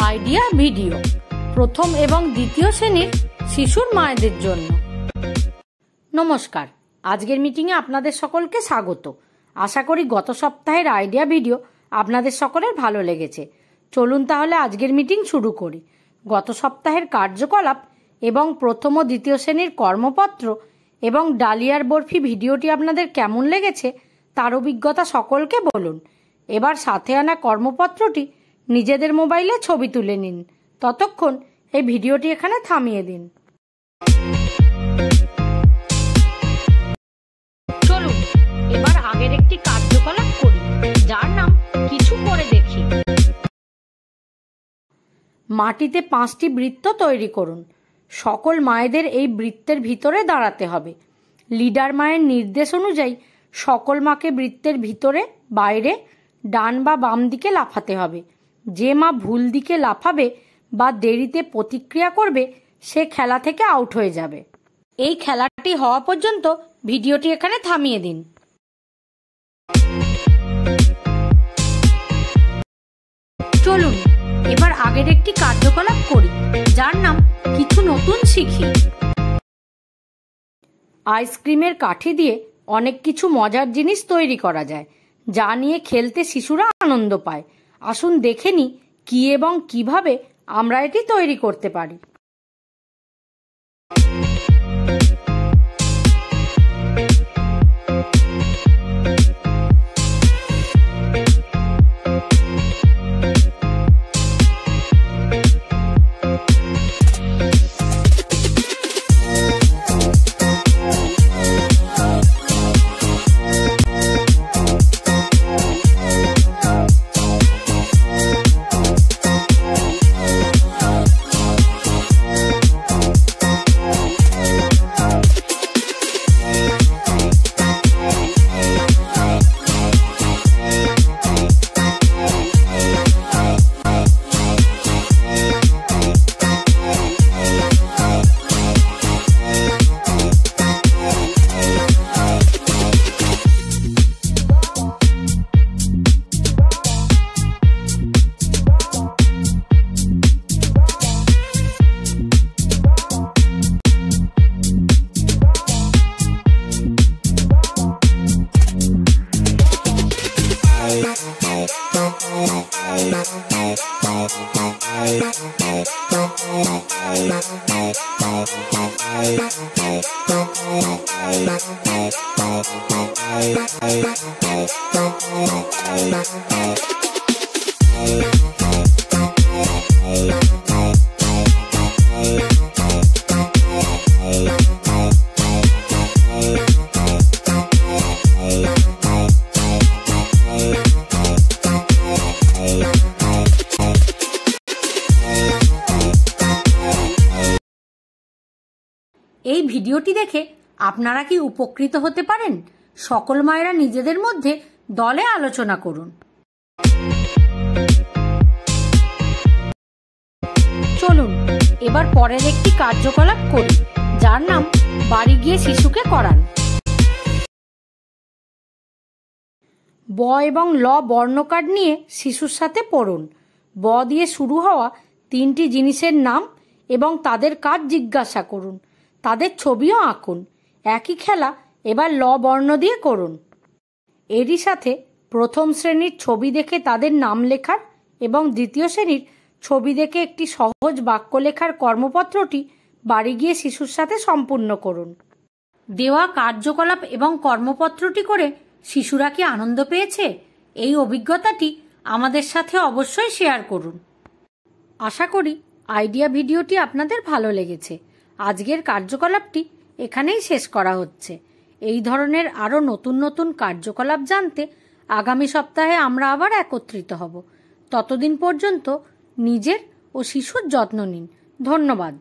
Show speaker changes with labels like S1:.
S1: Idea video প্রথম এবং দ্বিতীয় শ্রেণীর শিশুর মায়েদের জন্য। নমস্কার, আজকের মিটিংয়ে আপনাদের সকলকে স্বাগত। আশা করি গত সপ্তাহের আইডিয়া ভিডিও আপনাদের সকলের ভালো লেগেছে। চলুন তাহলে আজকের মিটিং শুরু করি। গত সপ্তাহের কার্যকলাপ এবং প্রথম ও দ্বিতীয় শ্রেণীর কর্মপত্র এবং ডালিয়ার বরফি ভিডিওটি আপনাদের কেমন লেগেছে তার অভিজ্ঞতা সকলকে বলুন। এবার সাথে আনা কর্মপত্রটি নিজেদের মোবাইলে ছবি তুলে নিন। ততক্ষণ এই ভিডিওটি এখানে থামিয়ে দিন। চলুন এবার আগের একটি কার্যকলাপ করি, যার নাম কিছু করে দেখি। মাটিতে 5টি বৃত্ত তৈরি করুন। সকল মায়েদের এই বৃত্তের ভিতরে দাঁড়াতে হবে। লিডার মায়ের নির্দেশ অনুযায়ী সকল মাকে বৃত্তের ভিতরে, বাইরে, ডান বা বাম দিকে লাফাতে হবে। যে মা ভুল দিকে লাফাবে বা দেরিতে প্রতিক্রিয়া করবে সে খেলা থেকে আউট হয়ে যাবে। এই খেলাটি হওয়া পর্যন্ত ভিডিওটি এখানে থামিয়ে দিন। চলুন এবার আগের একটি কার্যকলাপ করি, যার নাম কিছু নতুন শিখি। আইসক্রিমের কাঠি দিয়ে অনেক কিছু মজার জিনিস তৈরি করা যায়, যা নিয়ে খেলতে শিশুরা আনন্দ পায়। আসুন দেখে নিই কি এবং কিভাবে আমরা এটি তৈরি করতে পারি। এই ভিডিওটি দেখে আপনারা কি উপকৃত হতে পারেন? সকল মায়েরা নিজেদের মধ্যে দলে আলোচনা করুন। চলুন এবার পরের একটি কার্যকলাপ করি, যার নাম বাড়ি গিয়ে শিশুকে করান। ব এবং ল বর্ণকার্ড নিয়ে শিশুর সাথে পড়ুন। ব দিয়ে শুরু হওয়া 3টি জিনিসের নাম এবং তাদের কাজ জিজ্ঞাসা করুন। তাদের ছবিও আঁকুন। একই খেলা এবার ল বর্ণ দিয়ে করুন। এরই সাথে প্রথম শ্রেণীর ছবি দেখে তাদের নাম লেখার এবং দ্বিতীয় শ্রেণীর ছবি দেখে একটি সহজ বাক্য লেখার কর্মপত্রটি বাড়ি গিয়ে শিশুর সাথে সম্পূর্ণ করুন। দেওয়া কার্যকলাপ এবং কর্মপত্রটি করে শিশুরা কি আনন্দ পেয়েছে? এই অভিজ্ঞতাটি আমাদের সাথে অবশ্যই শেয়ার করুন। আশা করি আইডিয়া ভিডিওটি আপনাদের ভালো লেগেছে। আজকের কার্যকলাপটি এখানেই শেষ করা হচ্ছে। এই ধরনের আরও নতুন নতুন কার্যকলাপ জানতে আগামী সপ্তাহে আমরা আবার একত্রিত হব। ততদিন পর্যন্ত নিজের ও শিশুর যত্ন নিন। ধন্যবাদ।